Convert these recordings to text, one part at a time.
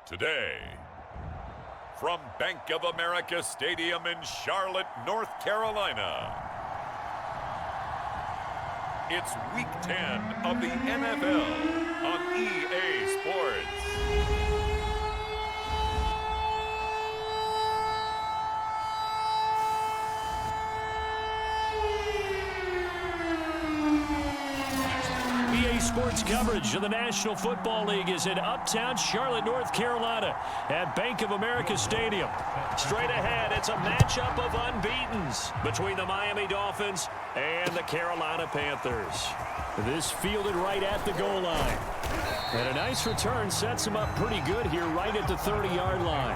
Today, from Bank of America Stadium in Charlotte, North Carolina, it's Week 10 of the NFL on EA Sports. EA Sports coverage of the National Football League is in uptown Charlotte, North Carolina at Bank of America Stadium. Straight ahead, it's a matchup of unbeatens between the Miami Dolphins and the Carolina Panthers. This fielded right at the goal line. And a nice return sets them up pretty good here right at the 30-yard line.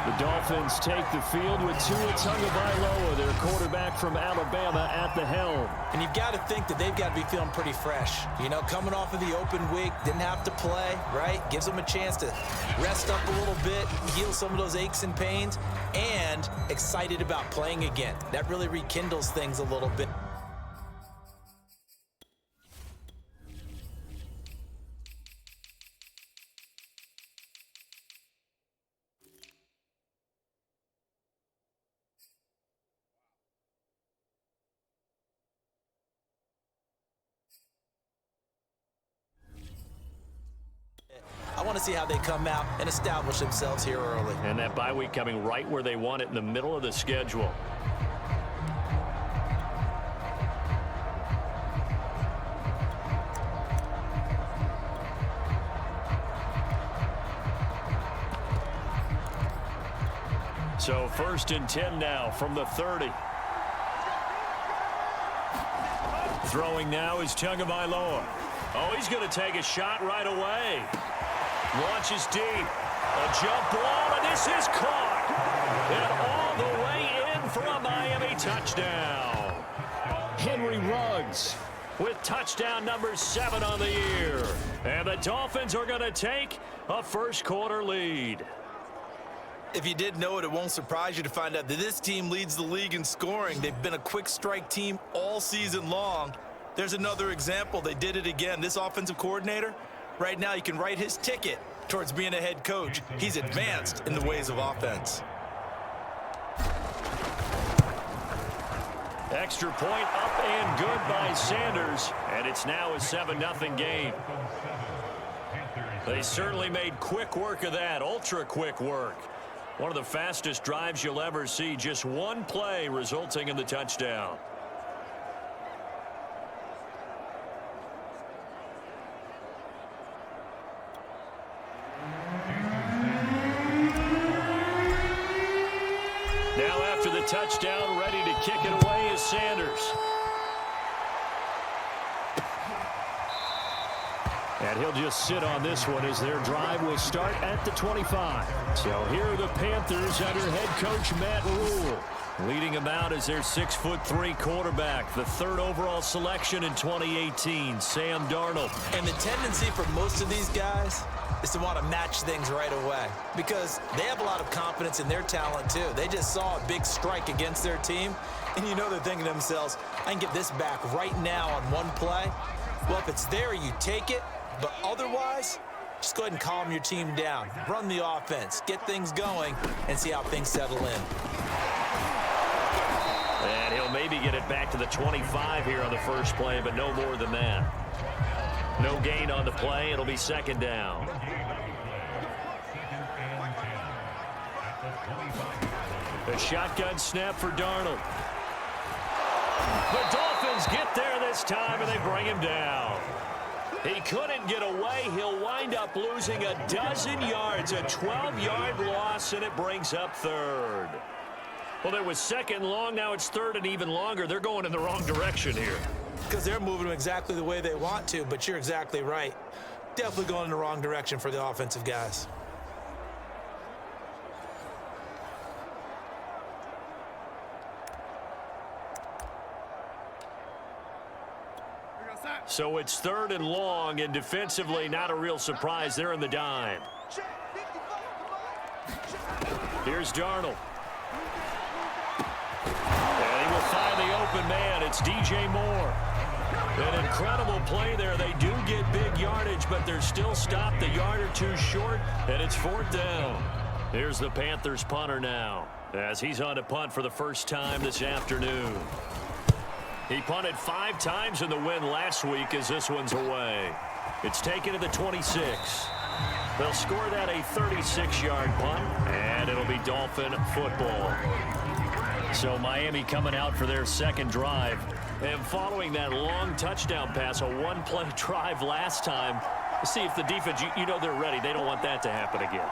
The Dolphins take the field with Tua Tagovailoa, their quarterback from Alabama, at the helm. And you've got to think that they've got to be feeling pretty fresh. You know, coming off of the open week, didn't have to play, right? Gives them a chance to rest up a little bit, heal some of those aches and pains, and excited about playing again. That really rekindles things a little bit. I want to see how they come out and establish themselves here early. And that bye week coming right where they want it, in the middle of the schedule. So 1st and 10 now from the 30. Throwing now is Tagovailoa. Oh, he's going to take a shot right away. Launches deep. A jump ball, and this is caught. And all the way in for a Miami touchdown. Henry Ruggs with touchdown number 7 on the year. And the Dolphins are going to take a first-quarter lead. If you didn't know it, it won't surprise you to find out that this team leads the league in scoring. They've been a quick strike team all season long. There's another example. They did it again. This offensive coordinator, right now, you can write his ticket towards being a head coach. He's advanced in the ways of offense. Extra point up and good by Sanders, and it's now a 7-0 game. They certainly made quick work of that, ultra quick work. One of the fastest drives you'll ever see, just one play resulting in the touchdown. Now after the touchdown, ready to kick it away is Sanders. And he'll just sit on this one as their drive will start at the 25. So here are the Panthers under head coach Matt Rule. Leading them out is their 6'3" quarterback, the 3rd overall selection in 2018, Sam Darnold. And the tendency for most of these guys is to want to match things right away because they have a lot of confidence in their talent too. They just saw a big strike against their team, and you know they're thinking to themselves, I can get this back right now on one play. Well, if it's there, you take it, but otherwise, just go ahead and calm your team down. Run the offense, get things going, and see how things settle in. And he'll maybe get it back to the 25 here on the first play, but no more than that. No gain on the play. It'll be 2nd down. A shotgun snap for Darnold. The Dolphins get there this time, and they bring him down. He couldn't get away. He'll wind up losing a dozen yards, a 12-yard loss, and it brings up 3rd. Well, there was 2nd long. Now it's 3rd and even longer. They're going in the wrong direction here. Because they're moving them exactly the way they want to, but you're exactly right. Definitely going in the wrong direction for the offensive guys. So it's 3rd and long, and defensively not a real surprise. They're in the dime. Here's Darnold. And he will find the open man. It's DJ Moore. An incredible play there. They do get big yardage, but they're still stopped a yard or two short, and it's 4th down. Here's the Panthers punter now, as he's on to punt for the first time this afternoon. He punted 5 times in the win last week as this one's away. It's taken to the 26. They'll score that a 36-yard punt, and it'll be Dolphin football. So Miami coming out for their second drive. And following that long touchdown pass, a one-play drive last time, see if the defense, you know they're ready. They don't want that to happen again.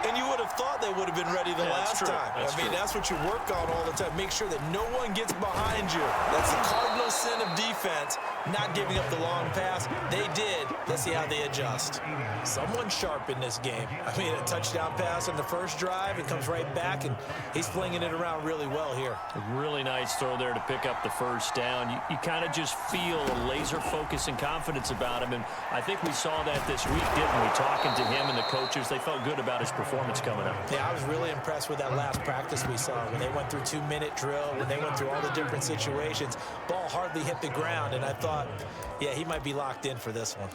And you would have thought they would have been ready the last time. That's what you work on all the time. Make sure that no one gets behind you. That's the cardinal sin of defense, not giving up the long pass. They did. Let's see how they adjust. Someone sharp in this game. A touchdown pass on the first drive. It comes right back, and he's flinging it around really well here. A really nice throw there to pick up the first down. You kind of just feel a laser focus and confidence about him, and I think we saw that this week, didn't we? Talking to him and the coaches, they felt good about his performance coming up. Yeah, I was really impressed with that last practice we saw when they went through 2-minute drill, when they went through all the different situations. Ball hardly hit the ground, and I thought, yeah, he might be locked in for this one.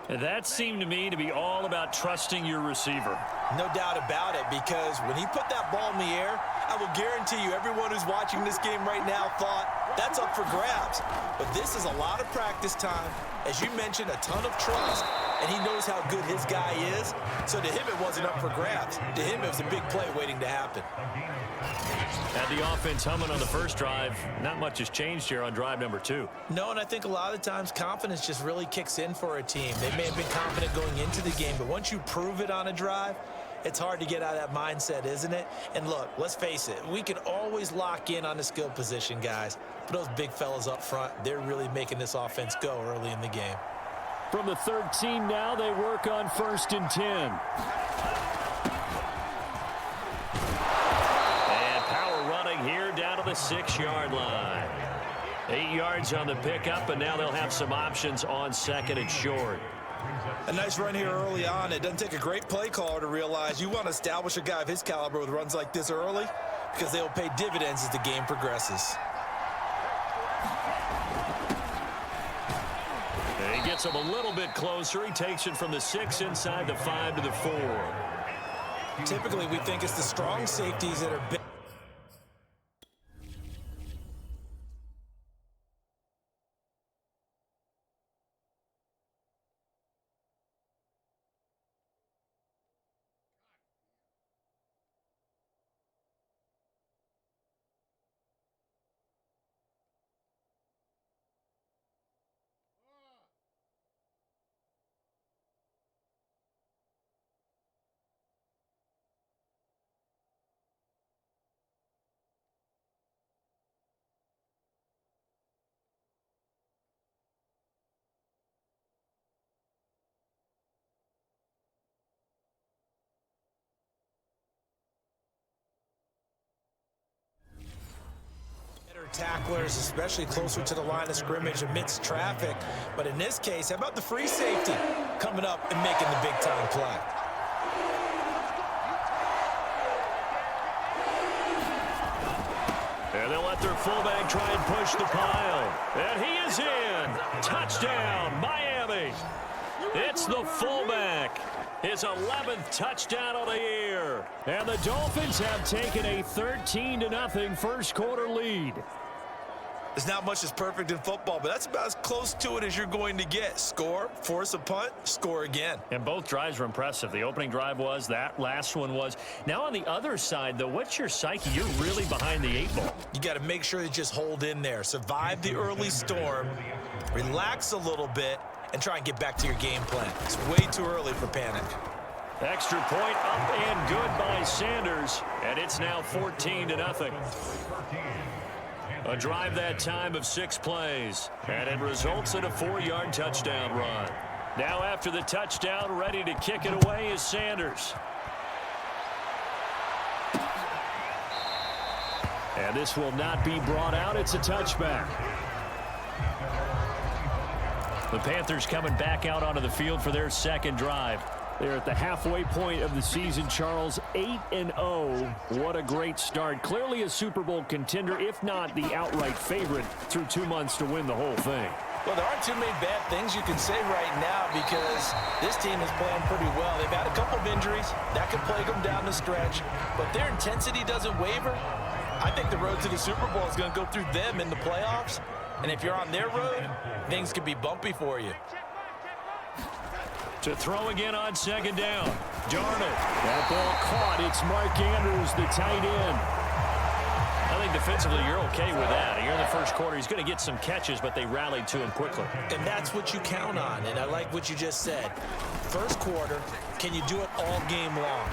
And that seemed to me to be all about trusting your receiver. No doubt about it, because when he put that ball in the air, I will guarantee you everyone who's watching this game right now thought that's up for grabs. But this is a lot of practice time. As you mentioned, a ton of trust, and he knows how good his guy is. So to him, it wasn't up for grabs. To him, it was a big play waiting to happen. Had the offense humming on the first drive. Not much has changed here on drive number 2. No, and I think a lot of times confidence just really kicks in for a team. They may have been confident going into the game, but once you prove it on a drive, it's hard to get out of that mindset, isn't it? And look, let's face it, we can always lock in on the skill position, guys. But those big fellas up front, they're really making this offense go early in the game. From the 13 now, they work on 1st and 10. And power running here down to the 6-yard line. 8 yards on the pickup, and now they'll have some options on 2nd and short. A nice run here early on. It doesn't take a great play caller to realize you want to establish a guy of his caliber with runs like this early, because they'll pay dividends as the game progresses. And he gets him a little bit closer. He takes it from the 6 inside the 5 to the 4. Typically, we think it's the strong safeties that are big. Tacklers, especially closer to the line of scrimmage amidst traffic. But in this case, how about the free safety coming up and making the big-time play? And they'll let their fullback try and push the pile. And he is in. Touchdown, Miami. It's the fullback. His 11th touchdown of the year. And the Dolphins have taken a 13-0 first quarter lead. There's not much that's perfect in football, but that's about as close to it as you're going to get. Score, force a punt, score again. And both drives were impressive. The opening drive was, that last one was. Now on the other side, though, what's your psyche? You're really behind the 8 ball. You got to make sure you just hold in there. Survive the early storm, relax a little bit, and try and get back to your game plan. It's way too early for panic. Extra point up and good by Sanders. And it's now 14-0. A drive that time of 6 plays. And it results in a 4-yard touchdown run. Now after the touchdown, ready to kick it away is Sanders. And this will not be brought out. It's a touchback. The Panthers coming back out onto the field for their second drive. They're at the halfway point of the season, Charles, 8-0. What a great start. Clearly a Super Bowl contender, if not the outright favorite, through 2 months to win the whole thing. Well, there aren't too many bad things you can say right now because this team is playing pretty well. They've had a couple of injuries. That could plague them down the stretch. But their intensity doesn't waver. I think the road to the Super Bowl is going to go through them in the playoffs. And if you're on their road, things could be bumpy for you. To throw again on second down. Darnold. That ball caught. It's Mark Andrews, the tight end. I think defensively you're okay with that. You're in the first quarter. He's going to get some catches, but they rallied to him quickly. And that's what you count on. And I like what you just said. First quarter, can you do it all game long?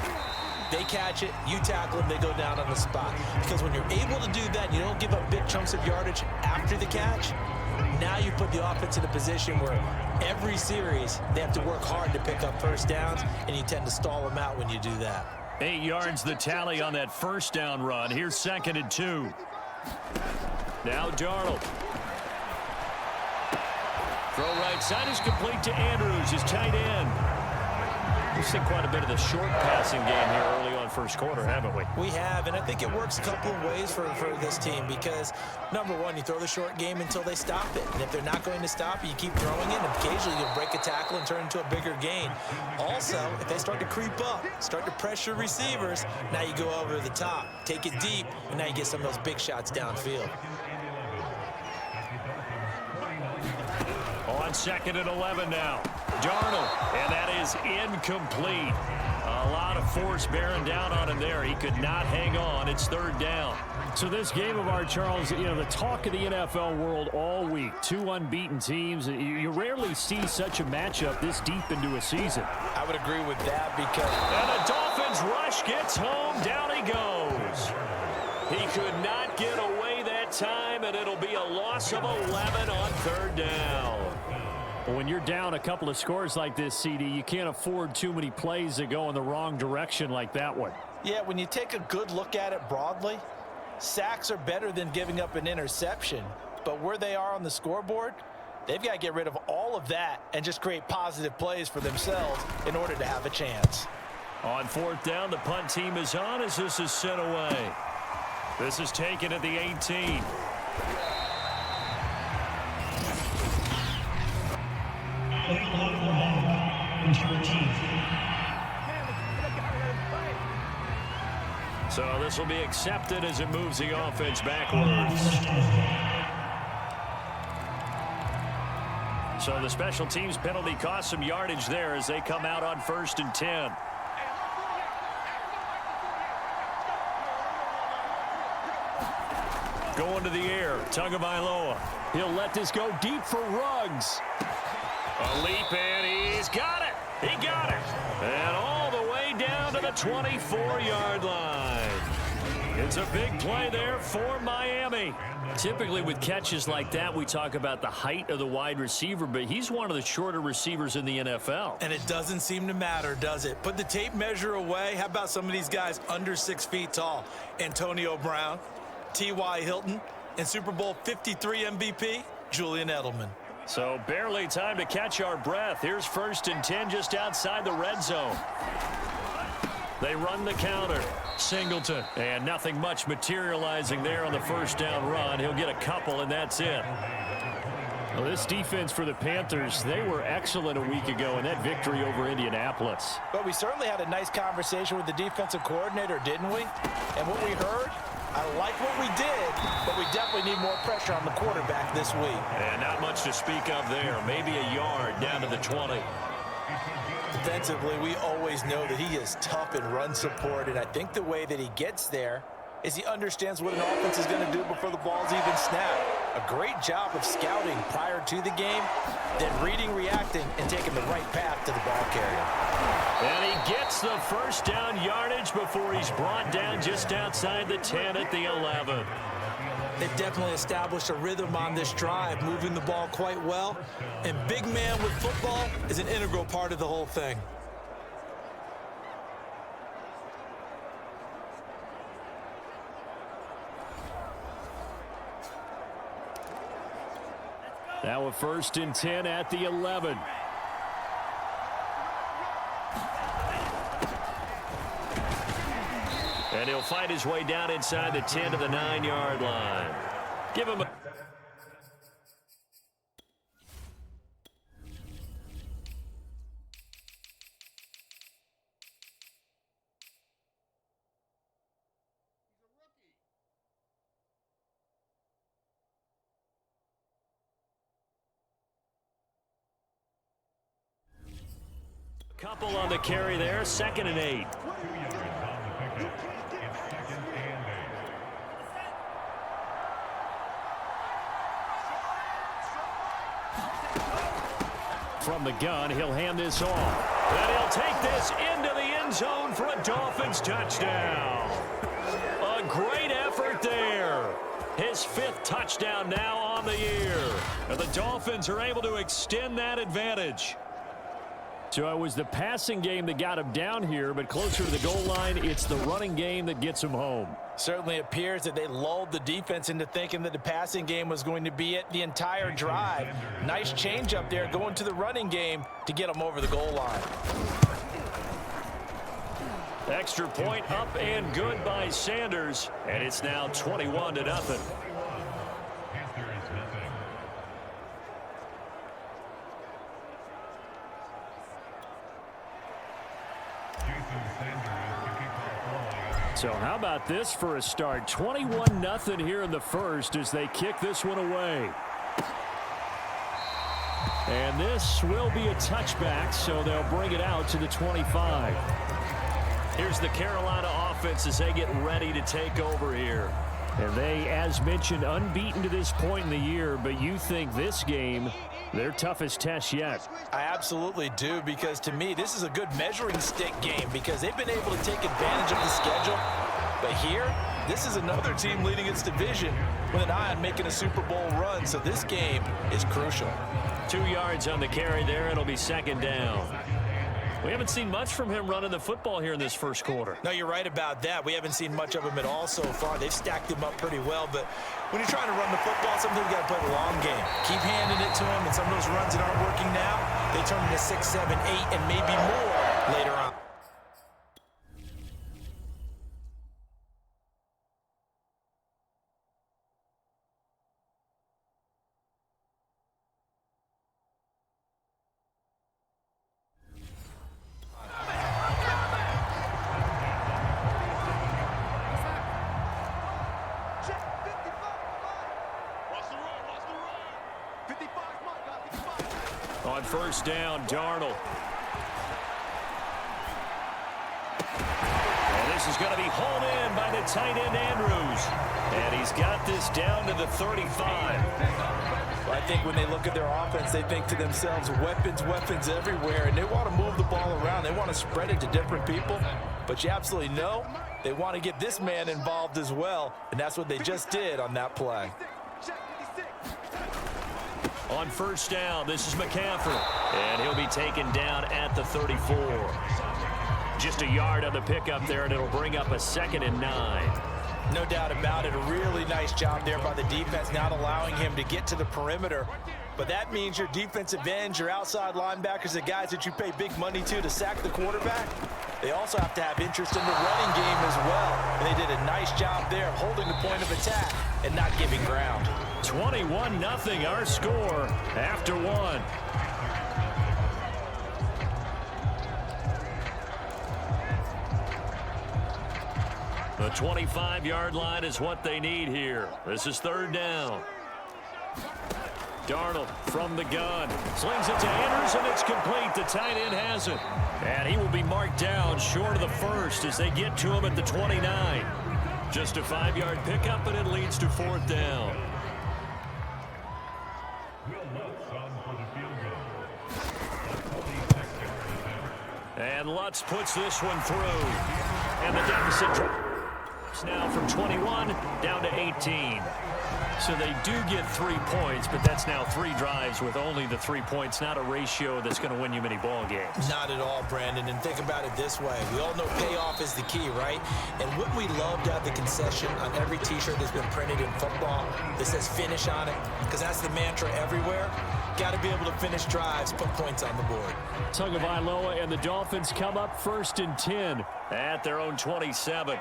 They catch it, you tackle them, they go down on the spot. Because when you're able to do that, you don't give up big chunks of yardage after the catch. Now you put the offense in a position where every series they have to work hard to pick up first downs, and you tend to stall them out when you do that. 8 yards the tally on that first down run. Here's 2nd and 2. Now Darnold. Throw right side is complete to Andrews, his tight end. We've seen quite a bit of the short passing game here early on first quarter, haven't we? We have, and I think it works a couple of ways for this team because, number one, you throw the short game until they stop it. And if they're not going to stop it, you keep throwing it, and occasionally you'll break a tackle and turn into a bigger gain. Also, if they start to creep up, start to pressure receivers, now you go over the top, take it deep, and now you get some of those big shots downfield. On 2nd and 11 now. Darnold, and that is incomplete. A lot of force bearing down on him there. He could not hang on. It's 3rd down. So this game of ours, Charles, you know, the talk of the NFL world all week. 2 unbeaten teams. You rarely see such a matchup this deep into a season. I would agree with that because... And the Dolphins rush gets home. Down he goes. He could not get away that time, and it'll be a loss of 11 on 3rd down. When you're down a couple of scores like this, CD, you can't afford too many plays that go in the wrong direction like that one. Yeah, when you take a good look at it broadly, sacks are better than giving up an interception. But where they are on the scoreboard, they've got to get rid of all of that and just create positive plays for themselves in order to have a chance. On 4th down, the punt team is on as this is sent away. This is taken at the 18. So this will be accepted as it moves the offense backwards. So the special teams penalty cost some yardage there as they come out on 1st and 10. Going to the air, Tagovailoa. He'll let this go deep for Ruggs. A leap, and he's got it. He got it. And all the way down to the 24-yard line. It's a big play there for Miami. Typically with catches like that, we talk about the height of the wide receiver, but he's one of the shorter receivers in the NFL. And it doesn't seem to matter, does it? Put the tape measure away. How about some of these guys under 6 feet tall? Antonio Brown, T.Y. Hilton, and Super Bowl 53 MVP, Julian Edelman. So barely time to catch our breath. Here's 1st and 10 just outside the red zone. They run the counter. Singleton. And nothing much materializing there on the 1st down run. He'll get a couple, and that's it. Well, this defense for the Panthers, they were excellent a week ago in that victory over Indianapolis. But we certainly had a nice conversation with the defensive coordinator, didn't we? And what we heard, I like what we did, but we definitely need more pressure on the quarterback this week. And not much to speak of there. Maybe a yard down to the 20. Defensively, we always know that he is tough in run support, and I think the way that he gets there is he understands what an offense is going to do before the ball's even snapped. A great job of scouting prior to the game, then reading, reacting, and taking the right path to the ball carrier. And he gets the 1st down yardage before he's brought down just outside the 10 at the 11. They've definitely established a rhythm on this drive, moving the ball quite well. And big man with football is an integral part of the whole thing. Now a 1st and 10 at the 11. And he'll fight his way down inside the 10 to the 9-yard line. Give him a... Couple on the carry there, 2nd and 8. From the gun, he'll hand this off. And he'll take this into the end zone for a Dolphins touchdown. A great effort there. His 5th touchdown now on the year. And the Dolphins are able to extend that advantage. So it was the passing game that got him down here, but closer to the goal line, it's the running game that gets him home. Certainly appears that they lulled the defense into thinking that the passing game was going to be it the entire drive. Nice change up there going to the running game to get them over the goal line. Extra point up and good by Sanders, and it's now 21-0. So how about this for a start? 21-0 here in the first as they kick this one away. And this will be a touchback, so they'll bring it out to the 25. Here's the Carolina offense as they get ready to take over here. And they, as mentioned, unbeaten to this point in the year, but you think this game, their toughest test yet. I absolutely do, because to me, this is a good measuring stick game because they've been able to take advantage of the schedule. But here, this is another team leading its division with an eye on making a Super Bowl run, so this game is crucial. 2 yards on the carry there. It'll be 2nd down. We haven't seen much from him running the football here in this first quarter. No, you're right about that. We haven't seen much of him at all so far. They've stacked him up pretty well, but when you're trying to run the football, sometimes you got to play the long game. Keep handing it to him, and some of those runs that aren't working now, they turn into 6, 7, 8, and maybe more later on. On 1st down, Darnold. And this is going to be hauled in by the tight end, Andrews. And he's got this down to the 35. Well, I think when they look at their offense, they think to themselves, weapons, weapons everywhere, and they want to move the ball around. They want to spread it to different people. But you absolutely know they want to get this man involved as well, and that's what they just did on that play. On 1st down, this is McCaffrey. And he'll be taken down at the 34. Just a yard on the pickup there, and it'll bring up a 2nd and 9. No doubt about it. A really nice job there by the defense, not allowing him to get to the perimeter. But that means your defensive ends, your outside linebackers, the guys that you pay big money to sack the quarterback, they also have to have interest in the running game as well. And they did a nice job there holding the point of attack and not giving ground. 21-0 our score after 1. The 25-yard line is what they need here. This is 3rd down. Darnold from the gun. Slings it to Andrews, and it's complete. The tight end has it. And he will be marked down short of the 1st as they get to him at the 29. Just a 5-yard pickup, and it leads to 4th down. And Lutz puts this one through. And the deficit drops now from 21 down to 18. So they do get 3 points, but that's now 3 drives with only the 3 points, not a ratio that's going to win you many ball games. Not at all, Brandon. And think about it this way. We all know payoff is the key, right? And wouldn't we love to have the concession on every T-shirt that's been printed in football that says finish on it? Because that's the mantra everywhere. Got to be able to finish drives, put points on the board. Tagovailoa and the Dolphins come up 1st and 10 at their own 27.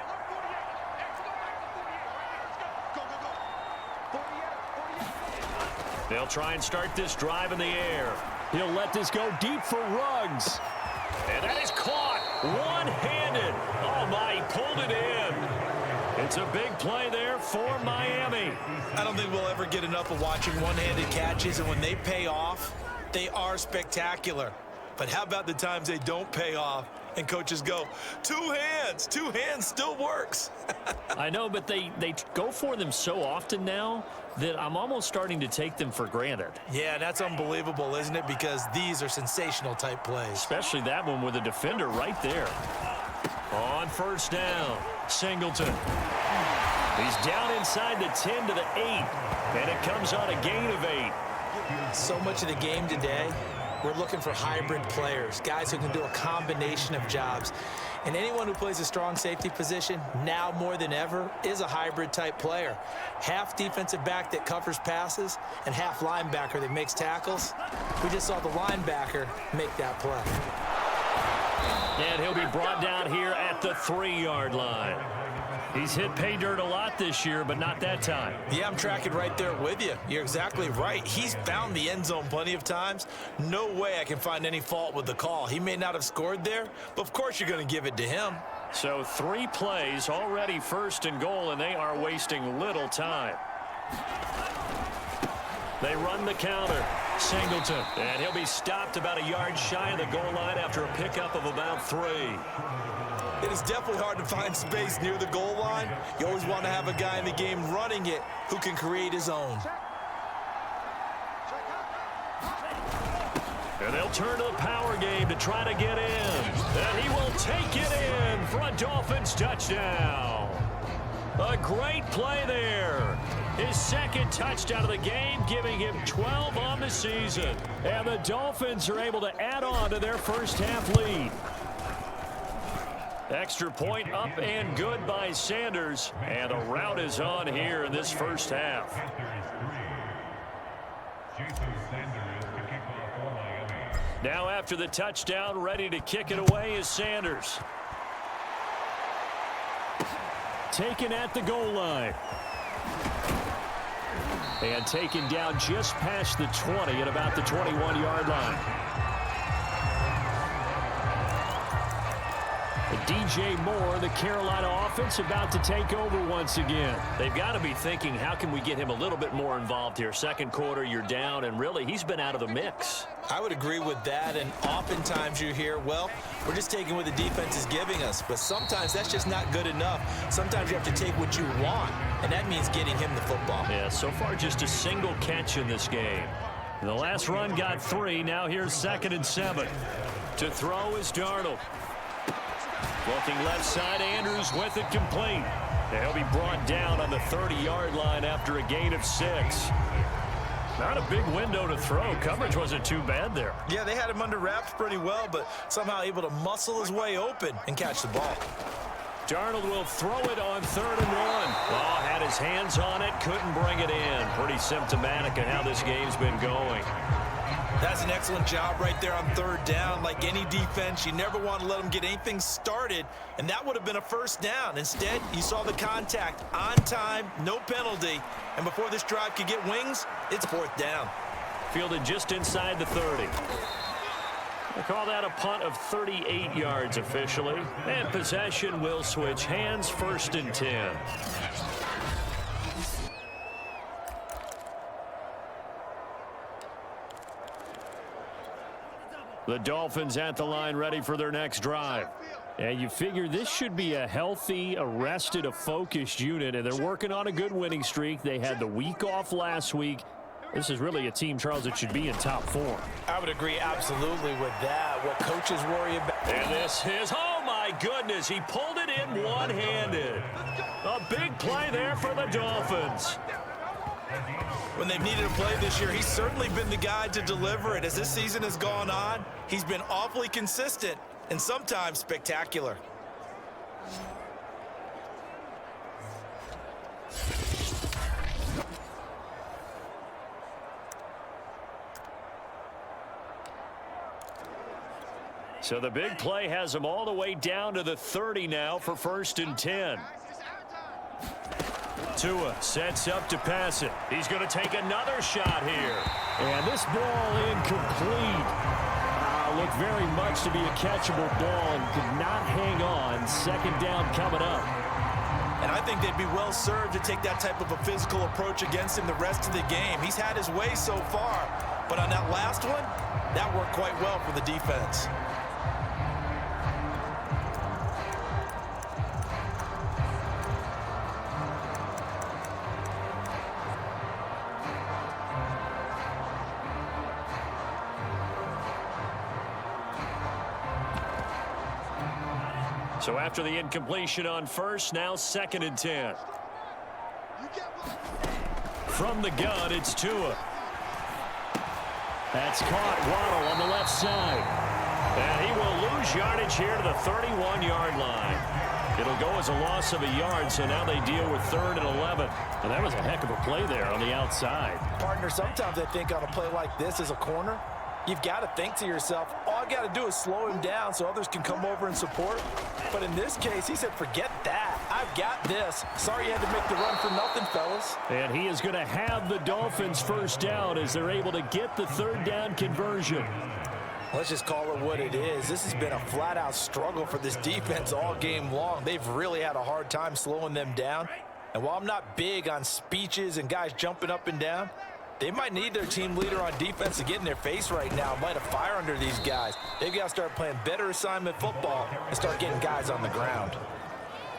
They'll try and start this drive in the air. He'll let this go deep for Ruggs. And that is caught one-handed. Oh, my, he pulled it in. It's a big play there for Miami. I don't think we'll ever get enough of watching one-handed catches, and when they pay off, they are spectacular. But how about the times they don't pay off and coaches go, two hands still works. I know, but they go for them so often now that I'm almost starting to take them for granted. Yeah, that's unbelievable, isn't it? Because these are sensational type plays. Especially that one with a defender right there. On first down, Singleton. He's down inside the 10 to the 8, and it comes on a gain of 8. So much of the game today, we're looking for hybrid players, guys who can do a combination of jobs. And anyone who plays a strong safety position, now more than ever, is a hybrid type player. Half defensive back that covers passes and half linebacker that makes tackles. We just saw the linebacker make that play. And he'll be brought down here at the 3-yard line. He's hit pay dirt a lot this year, but not that time. Yeah, I'm tracking right there with you. You're exactly right. He's found the end zone plenty of times. No way I can find any fault with the call. He may not have scored there, but of course you're going to give it to him. So 3 plays, already first and goal, and they are wasting little time. They run the counter. Singleton. And he'll be stopped about a yard shy of the goal line after a pickup of about 3. It is definitely hard to find space near the goal line. You always want to have a guy in the game running it who can create his own. And they'll turn to the power game to try to get in. And he will take it in for a Dolphins touchdown. A great play there. His second touchdown of the game, giving him 12 on the season. And the Dolphins are able to add on to their first half lead. Extra point up and good by Sanders. And a rout is on here in this first half. Now after the touchdown, ready to kick it away is Sanders. Taken at the goal line. And taken down just past the 20 at about the 21-yard line. DJ Moore, the Carolina offense, about to take over once again. They've got to be thinking, how can we get him a little bit more involved here? Second quarter, you're down, and really, he's been out of the mix. I would agree with that, and oftentimes you hear, well, we're just taking what the defense is giving us, but sometimes that's just not good enough. Sometimes you have to take what you want, and that means getting him the football. Yeah, so far just a single catch in this game. The last run got 3. Now here's 2nd and 7. To throw is Darnold. Looking left side, Andrews with it complete. They'll be brought down on the 30-yard line after a gain of 6. Not a big window to throw. Coverage wasn't too bad there. Yeah, they had him under wraps pretty well, but somehow able to muscle his way open and catch the ball. Darnold will throw it on 3rd and 1. Oh, had his hands on it, couldn't bring it in. Pretty symptomatic of how this game's been going. That's an excellent job right there on 3rd down. Like any defense, you never want to let them get anything started, and that would have been a first down. Instead, you saw the contact on time, no penalty, and before this drive could get wings, it's 4th down. Fielded just inside the 30. They call that a punt of 38 yards officially, and possession will switch hands, 1st and 10. The Dolphins at the line ready for their next drive. And you figure this should be a healthy, a rested, a focused unit, and they're working on a good winning streak. They had the week off last week. This is really a team, Charles, that should be in top form. I would agree absolutely with that. What coaches worry about. And this is, oh my goodness, he pulled it in one-handed. A big play there for the Dolphins. When they've needed a play this year, he's certainly been the guy to deliver it. As this season has gone on, he's been awfully consistent and sometimes spectacular. So the big play has him all the way down to the 30 now for 1st and 10. Tua sets up to pass it. He's going to take another shot here. And this ball incomplete. Looked very much to be a catchable ball and could not hang on. 2nd down coming up. And I think they'd be well served to take that type of a physical approach against him the rest of the game. He's had his way so far, But on that last one, that worked quite well for the defense. So after the incompletion on first, now 2nd and 10. From the gun, it's Tua. That's caught. Waddle on the left side. And he will lose yardage here to the 31-yard line. It'll go as a loss of a yard, so now they deal with 3rd and 11. And that was a heck of a play there on the outside. Partner, sometimes I think on a play like this as a corner, you've got to think to yourself, all I got to do is slow him down so others can come over and support. But in this case, he said, forget that. I've got this. Sorry you had to make the run for nothing, fellas. And he is going to have the Dolphins first down as they're able to get the 3rd down conversion. Let's just call it what it is. This has been a flat-out struggle for this defense all game long. They've really had a hard time slowing them down. And while I'm not big on speeches and guys jumping up and down, they might need their team leader on defense to get in their face right now, light a fire under these guys. They've got to start playing better assignment football and start getting guys on the ground.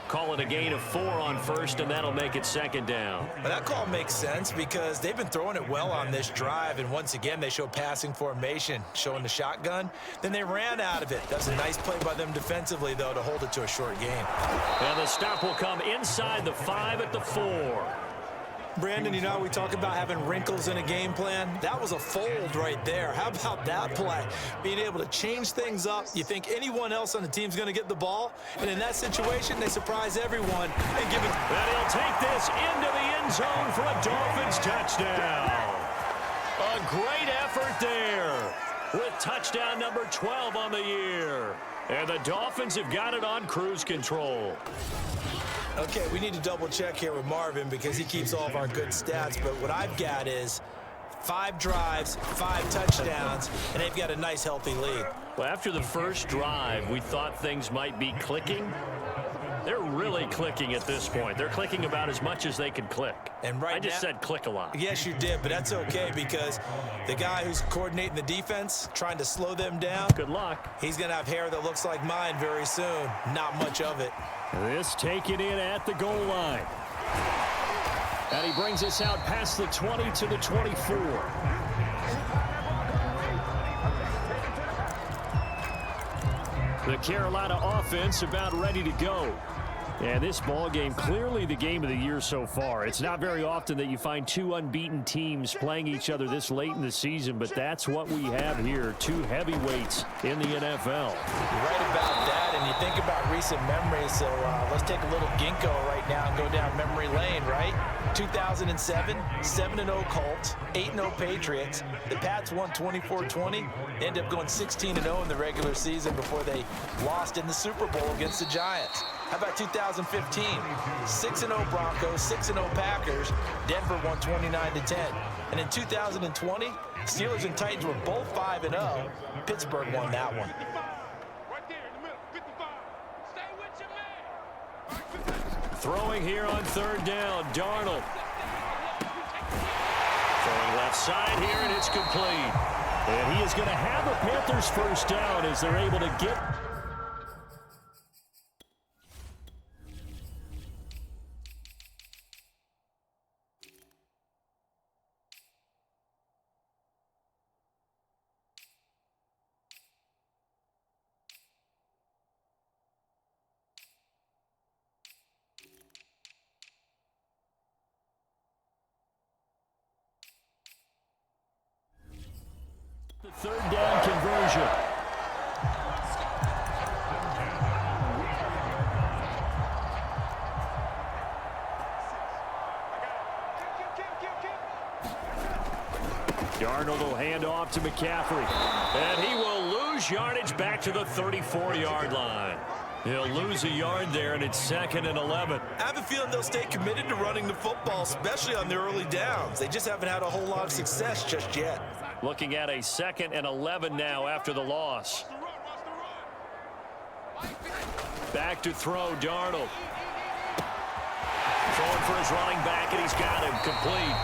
Call it a gain of 4 on first, and that'll make it 2nd down. But that call makes sense because they've been throwing it well on this drive, and once again, they show passing formation, showing the shotgun. Then they ran out of it. That's a nice play by them defensively, though, to hold it to a short game. And the stop will come inside the 5 at the 4. Brandon, you know how we talk about having wrinkles in a game plan? That was a fold right there. How about that play? Being able to change things up. You think anyone else on the team's going to get the ball? And in that situation, they surprise everyone and give it. And he'll take this into the end zone for a Dolphins touchdown. A great effort there with touchdown number 12 on the year. And the Dolphins have got it on cruise control. Okay, we need to double check here with Marvin because he keeps all of our good stats. But what I've got is 5 drives, 5 touchdowns, and they've got a nice, healthy lead. Well, after the first drive, we thought things might be clicking. They're really clicking at this point. They're clicking about as much as they can click. And right I just said click a lot. Yes, you did, but that's okay because the guy who's coordinating the defense, trying to slow them down. Good luck. He's going to have hair that looks like mine very soon. Not much of it. This taken in at the goal line. And he brings us out past the 20 to the 24. The Carolina offense about ready to go. And this ball game, clearly the game of the year so far. It's not very often that you find 2 unbeaten teams playing each other this late in the season, but that's what we have here, 2 heavyweights in the NFL. You're right about that, and you think about recent memories, so let's take a little ginkgo right now and go down memory lane, right? 2007, 7-0 Colts, 8-0 Patriots. The Pats won 24-20. They ended up going 16-0 in the regular season before they lost in the Super Bowl against the Giants. How about 2015? 6-0 Broncos, 6-0 Packers. Denver won 29-10. And in 2020, Steelers and Titans were both 5-0. Pittsburgh won that one. Throwing here on 3rd down, Darnold. Throwing left side here, and it's complete. And he is going to have the Panthers first down as they're able to get. The 3rd down conversion. Darnold will hand off to McCaffrey. And he will lose yardage back to the 34-yard line. He'll lose a yard there, and it's 2nd and 11. I have a feeling they'll stay committed to running the football, especially on their early downs. They just haven't had a whole lot of success just yet. Looking at a 2nd and 11 now after the loss. Back to throw, Darnold. Throwing for his running back, and he's got him complete.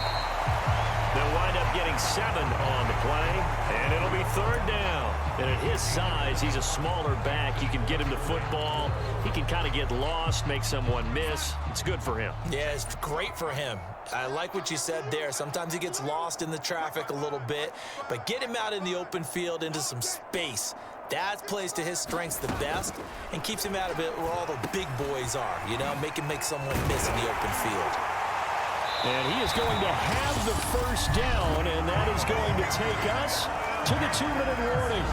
They'll wind up getting 7 on the play, and it'll be 3rd down. And at his size, he's a smaller back. You can get him the football. He can kind of get lost, make someone miss. It's good for him. Yeah, it's great for him. I like what you said there. Sometimes he gets lost in the traffic a little bit, but get him out in the open field into some space. That plays to his strengths the best and keeps him out of it where all the big boys are, you know, make someone miss in the open field. And he is going to have the first down, and that is going to take us to the 2-minute warning.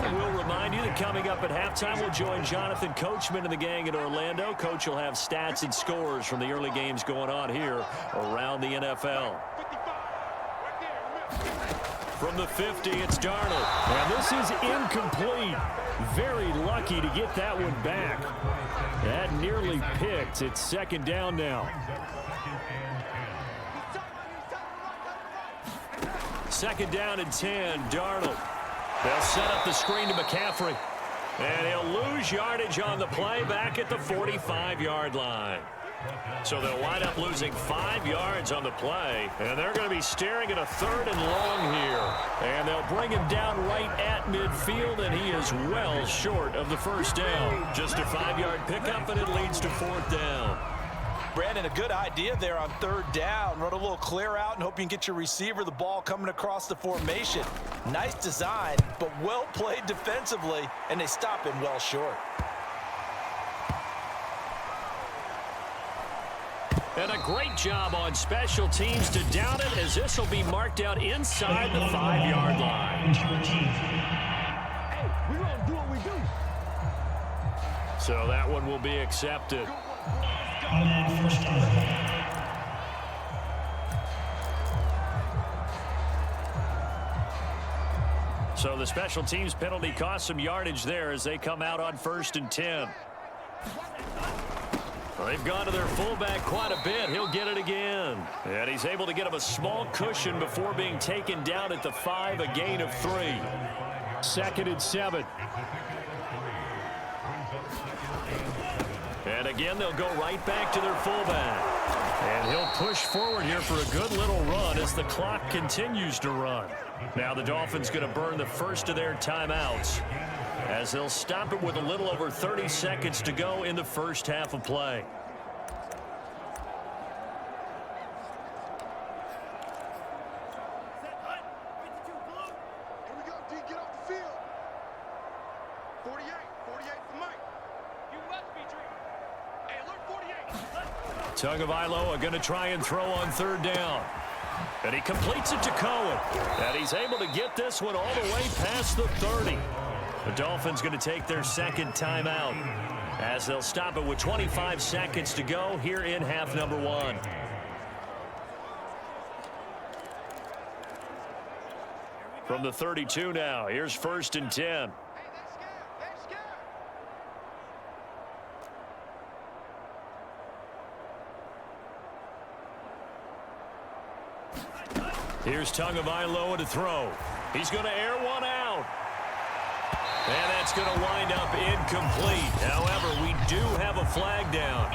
And we'll remind you that coming up at halftime, we'll join Jonathan Coachman and the gang in Orlando. Coach will have stats and scores from the early games going on here around the NFL. From the 50, it's Darnold. And this is incomplete. Very lucky to get that one back. That nearly picked. It's 2nd down now. 2nd down and 10, Darnold. They'll set up the screen to McCaffrey. And he'll lose yardage on the play back at the 45-yard line. So they'll wind up losing 5 yards on the play. And they're going to be staring at a 3rd and long here. And they'll bring him down right at midfield, and he is well short of the first down. Just a 5-yard pickup, and it leads to 4th down. Brandon, a good idea there on 3rd down. Run a little clear out and hope you can get your receiver the ball coming across the formation. Nice design, but well played defensively, and they stop him well short. And a great job on special teams to down it, as this will be marked out inside the 5-yard line. Hey, we gonna do what we do. So that one will be accepted. So the special teams penalty cost some yardage there as they come out on 1st and 10. They've gone to their fullback quite a bit. He'll get it again. And he's able to get him a small cushion before being taken down at the 5, a gain of 3. 2nd and 7. And again, they'll go right back to their fullback. And he'll push forward here for a good little run as the clock continues to run. Now the Dolphins going to burn the first of their timeouts, as they'll stop it with a little over 30 seconds to go in the first half of play. Here we go, D, get off the field. 48 for Mike. You must be dreaming. Hey, alert 48. Tagovailoa going to try and throw on 3rd down. And he completes it to Cohen. And he's able to get this one all the way past the 30. The Dolphins going to take their 2nd timeout, as they'll stop it with 25 seconds to go here in half number 1. From the 32 now, here's 1st and 10. Hey, they're scared. They're scared. Here's Tagovailoa to throw. He's going to air one out. And that's going to wind up incomplete. However, we do have a flag down.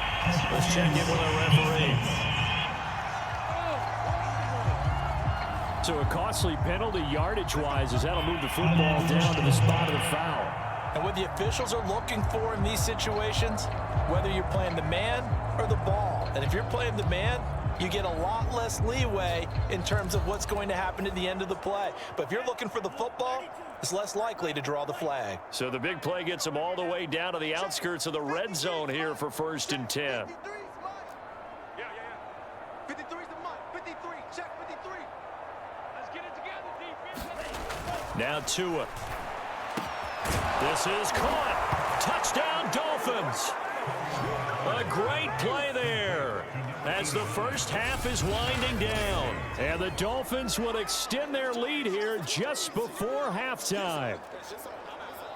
Let's check in with our referee. So a costly penalty yardage-wise, as that'll move the football down to the spot of the foul. And what the officials are looking for in these situations, whether you're playing the man or the ball. And if you're playing the man, you get a lot less leeway in terms of what's going to happen at the end of the play. But if you're looking for the football, it's less likely to draw the flag. So the big play gets them all the way down to the outskirts of the red zone here for 1st and 10. 53's mine. Yeah. 53's the mine. 53. Check 53. Let's get it together, defense. Now Tua. This is caught. Touchdown, Dolphins. A great play there, as the first half is winding down. And the Dolphins will extend their lead here just before halftime.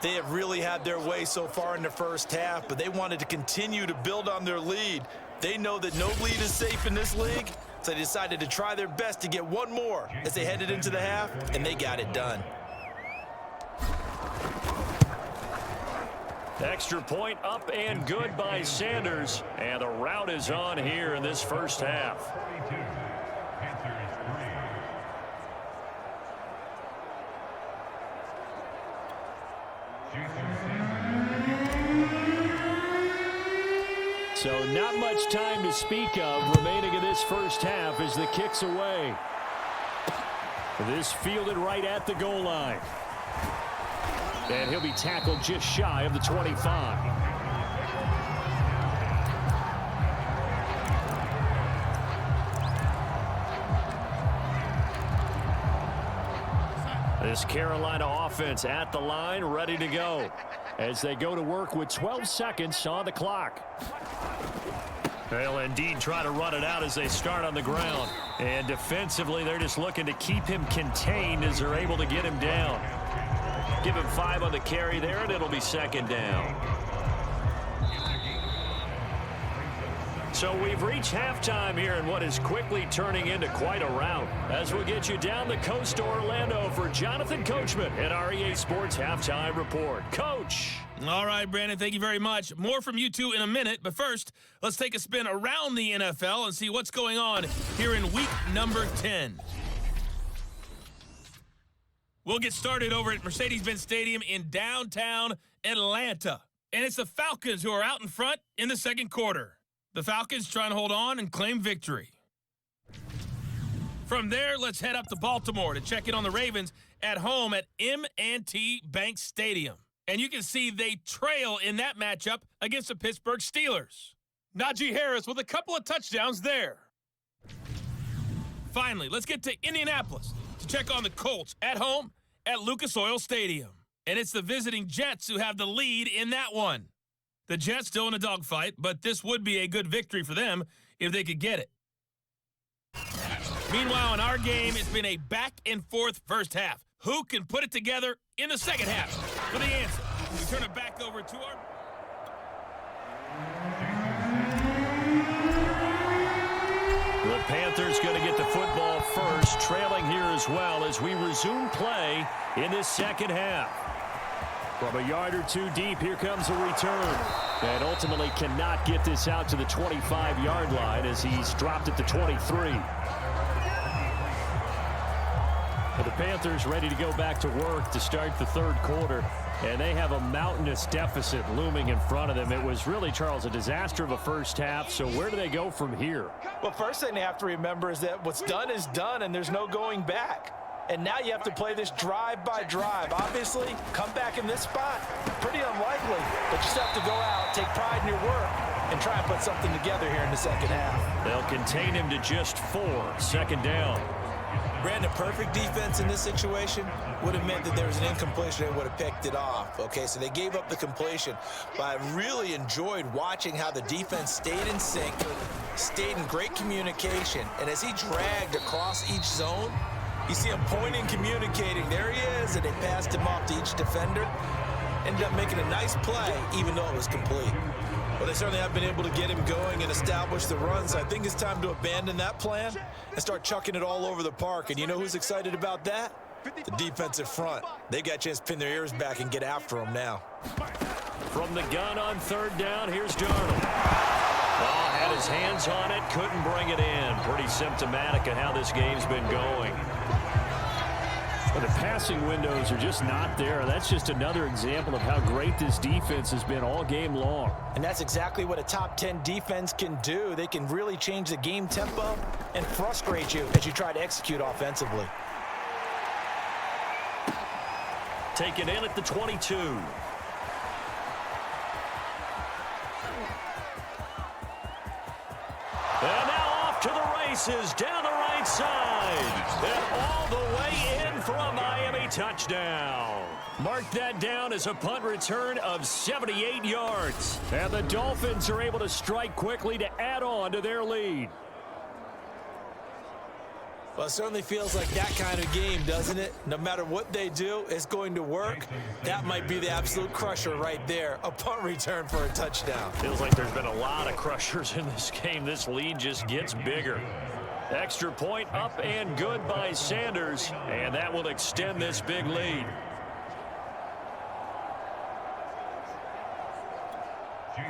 They have really had their way so far in the first half, but they wanted to continue to build on their lead. They know that no lead is safe in this league, so they decided to try their best to get one more as they headed into the half, and they got it done. Extra point up and good by Sanders. And the rout is on here in this first half. So not much time to speak of remaining in this first half as the kick's away. This fielded right at the goal line. And he'll be tackled just shy of the 25. This Carolina offense at the line, ready to go as they go to work with 12 seconds on the clock. They'll indeed try to run it out as they start on the ground. And defensively, they're just looking to keep him contained as they're able to get him down. Give him 5 on the carry there, and it'll be second down. So we've reached halftime here in what is quickly turning into quite a rout. As we'll get you down the coast to Orlando for Jonathan Coachman at our EA Sports Halftime Report. Coach. All right, Brandon, thank you very much. More from you two in a minute, but first, let's take a spin around the NFL and see what's going on here in week number 10. We'll get started over at Mercedes-Benz Stadium in downtown Atlanta. And it's the Falcons who are out in front in the second quarter. The Falcons trying to hold on and claim victory. From there, let's head up to Baltimore to check in on the Ravens at home at M&T Bank Stadium. And you can see they trail in that matchup against the Pittsburgh Steelers. Najee Harris with a couple of touchdowns there. Finally, let's get to Indianapolis to check on the Colts at home at Lucas Oil Stadium. And it's the visiting Jets who have the lead in that one. The Jets still in a dogfight, but this would be a good victory for them if they could get it. Meanwhile, in our game, it's been a back-and-forth first half. Who can put it together in the second half? For the answer, we turn it back over to our... The Panthers going to get the football first, trailing here as well as we resume play in this second half. From a yard or two deep, here comes a return. And ultimately cannot get this out to the 25-yard line as he's dropped at the 23. But the Panthers ready to go back to work to start the third quarter. And they have a mountainous deficit looming in front of them. It was really, Charles, a disaster of a first half. So where do they go from here? Well, first thing they have to remember is that what's done is done, and there's no going back. And now you have to play this drive by drive. Obviously, come back in this spot, pretty unlikely. But you just have to go out, take pride in your work, and try and put something together here in the second half. They'll contain him to just 4. Second down. Brandon, perfect defense in this situation would have meant that there was an incompletion and would have picked it off. Okay, so they gave up the completion. But I really enjoyed watching how the defense stayed in sync, stayed in great communication. And as he dragged across each zone, you see him pointing, communicating. There he is, and they passed him off to each defender. Ended up making a nice play, even though it was complete. Well, they certainly have been able to get him going and establish the run, so I think it's time to abandon that plan and start chucking it all over the park. And you know who's excited about that? The defensive front. They got a chance to pin their ears back and get after him now. From the gun on third down, here's Darnold. Oh, had his hands on it, couldn't bring it in. Pretty symptomatic of how this game's been going. But the passing windows are just not there. That's just another example of how great this defense has been all game long. And that's exactly what a top 10 defense can do. They can really change the game tempo and frustrate you as you try to execute offensively. Taken in at the 22. And now off to the races, down the right side. And all the way in for a Miami touchdown. Mark that down as a punt return of 78 yards. And the Dolphins are able to strike quickly to add on to their lead. Well, it certainly feels like that kind of game, doesn't it? No matter what they do, it's going to work. That might be the absolute crusher right there. A punt return for a touchdown. Feels like there's been a lot of crushers in this game. This lead just gets bigger. Extra point up and good by Sanders, and that will extend this big lead. So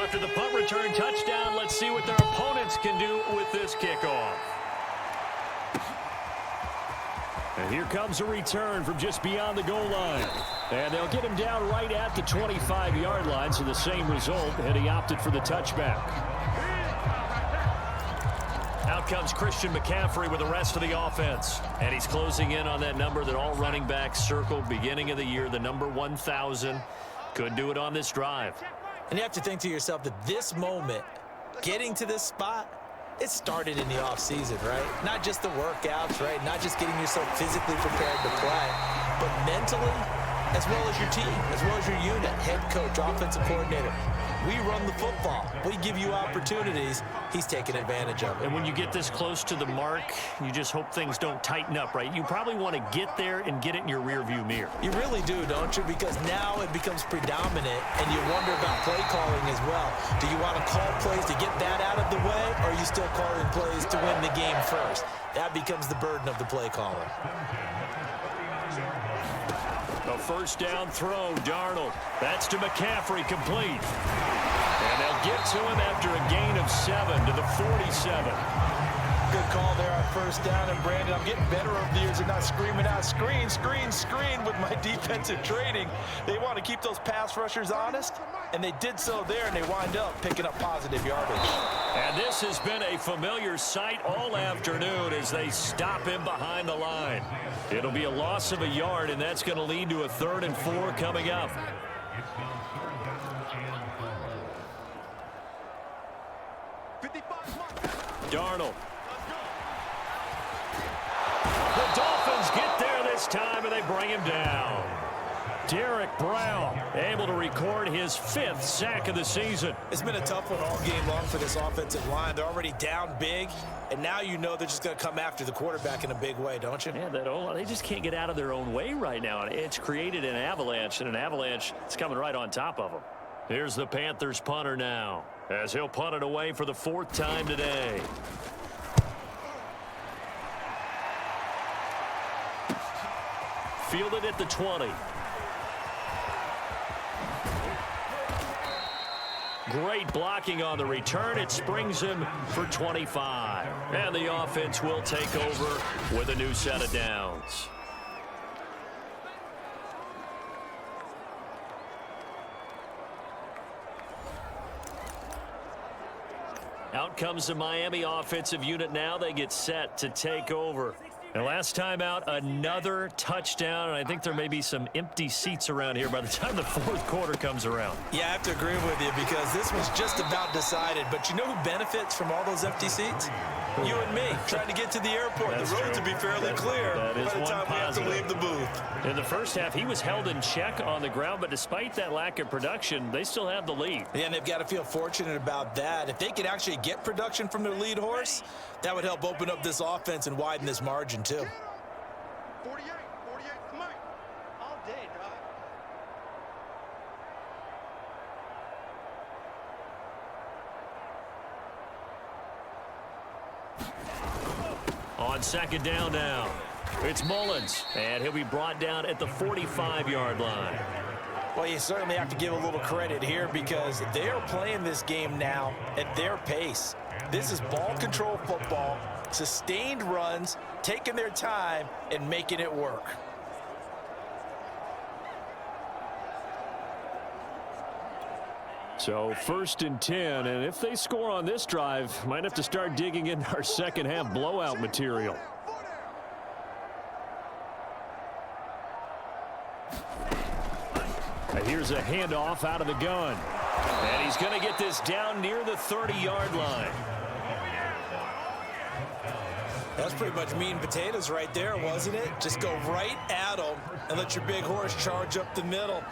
after the punt return touchdown, let's see what their opponents can do with this kickoff. And here comes a return from just beyond the goal line. And they'll get him down right at the 25-yard line, so the same result, and he opted for the touchback. Out comes Christian McCaffrey with the rest of the offense. And he's closing in on that number that all running backs circled beginning of the year, the number 1,000. Could do it on this drive. And you have to think to yourself that this moment, getting to this spot, it started in the offseason, right? Not just the workouts, right? Not just getting yourself physically prepared to play, but mentally, as well as your team, as well as your unit, head coach, offensive coordinator. We run the football. We give you opportunities. He's taking advantage of it. And when you get this close to the mark, you just hope things don't tighten up, right? You probably want to get there and get it in your rearview mirror. You really do, don't you? Because now it becomes predominant, and you wonder about play calling as well. Do you want to call plays to get that out of the way, or are you still calling plays to win the game first? That becomes the burden of the play caller. A first down throw, Darnold. That's to McCaffrey, complete. And they'll get to him after a gain of 7 to the 47. Good call there on first down. And Brandon, I'm getting better over the years and not screaming out screen, screen, screen with my defensive training. They want to keep those pass rushers honest, and they did so there, and they wind up picking up positive yardage. And this has been a familiar sight all afternoon as they stop him behind the line. It'll be a loss of a yard, and that's going to lead to a 3rd and 4 coming up. Darnold. The Dolphins get there this time, and they bring him down. Derek Brown able to record his 5th sack of the season. It's been a tough one all game long for this offensive line. They're already down big, and now you know they're just going to come after the quarterback in a big way, don't you? Yeah, they just can't get out of their own way right now. It's created an avalanche, and an avalanche is coming right on top of them. Here's the Panthers punter now, as he'll punt it away for the 4th time today. Fielded at the 20. Great blocking on the return. It springs him for 25. And the offense will take over with a new set of downs. Out comes the Miami offensive unit now. They get set to take over. And last time out, another touchdown, and I think there may be some empty seats around here by the time the 4th quarter comes around. Yeah, I have to agree with you because this was just about decided. But you know who benefits from all those empty seats? You and me, trying to get to the airport. The roads will be fairly clear by the time we have to leave the booth. In the first half, he was held in check on the ground, but despite that lack of production, they still have the lead. Yeah, and they've got to feel fortunate about that. If they could actually get production from their lead horse, that would help open up this offense and widen this margin, too. 48 to Mike. All day, dog. On 2nd down now, it's Mullins, and he'll be brought down at the 45-yard line. Well, you certainly have to give a little credit here because they are playing this game now at their pace. This is ball control football, sustained runs, taking their time, and making it work. So 1st and 10, and if they score on this drive, might have to start digging in our second half blowout material. And here's a handoff out of the gun. And he's going to get this down near the 30-yard line. That's pretty much meat and potatoes right there, wasn't it? Just go right at them and let your big horse charge up the middle.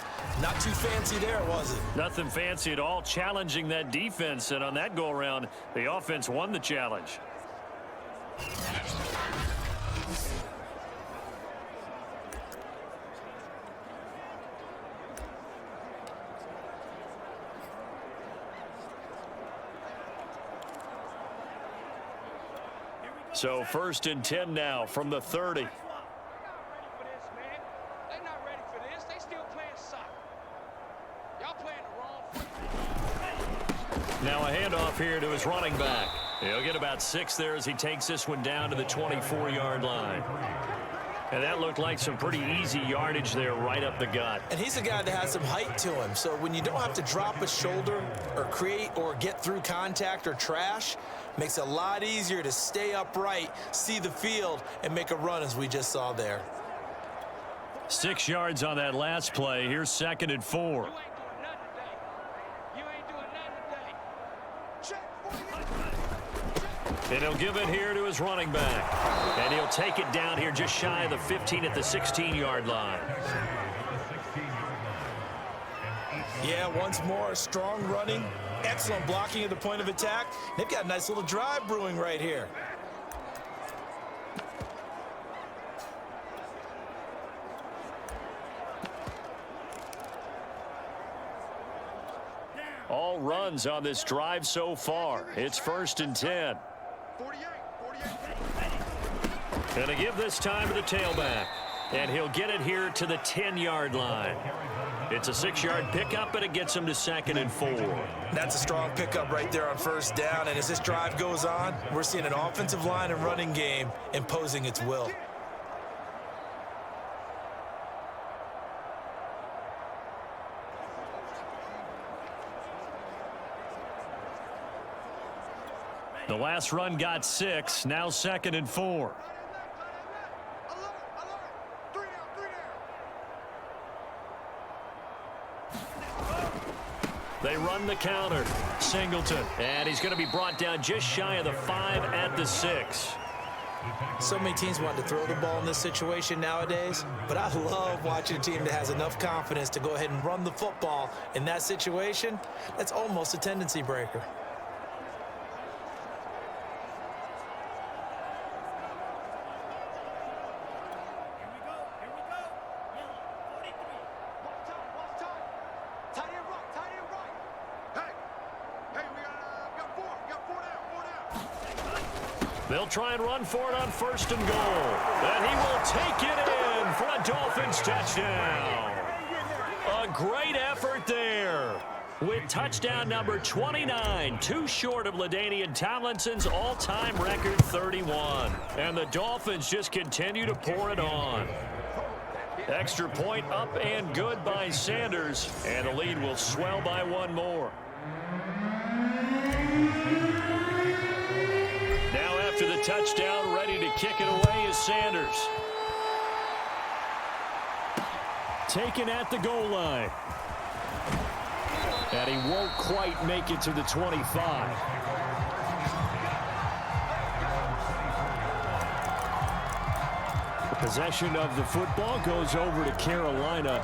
Not too fancy there, was it? Nothing fancy at all, challenging that defense. And on that go-around, the offense won the challenge. So 1st and 10 now from the 30. They're not ready for this, man. They're not ready for this. They still Now a handoff here to his running back. He'll get about 6 there as he takes this one down to the 24-yard line. And that looked like some pretty easy yardage there right up the gut. And he's a guy that has some height to him. So when you don't have to drop a shoulder or create or get through contact or trash, makes it a lot easier to stay upright, see the field, and make a run as we just saw there. 6 yards on that last play. Here's 2nd and 4. And he'll give it here to his running back. And he'll take it down here just shy of the 15 at the 16-yard line. Yeah, once more, strong running, excellent blocking at the point of attack. They've got a nice little drive brewing right here. All runs on this drive so far. It's 1st and 10. 48. Gonna give this time to the tailback. And he'll get it here to the 10-yard line. It's a 6-yard pickup, and it gets him to 2nd and 4. That's a strong pickup right there on 1st down. And as this drive goes on, we're seeing an offensive line and running game imposing its will. The last run got 6. Now 2nd and 4. They run the counter. Singleton. And he's going to be brought down just shy of the 5 at the 6. So many teams want to throw the ball in this situation nowadays, but I love watching a team that has enough confidence to go ahead and run the football in that situation. That's almost a tendency breaker. They'll try and run for it on 1st and goal. And he will take it in for a Dolphins touchdown. A great effort there. With touchdown number 29, too short of LaDainian Tomlinson's all-time record 31. And the Dolphins just continue to pour it on. Extra point up and good by Sanders. And the lead will swell by 1 more. Now after the touchdown, ready to kick it away is Sanders. Taken at the goal line. And he won't quite make it to the 25. Possession of the football goes over to Carolina.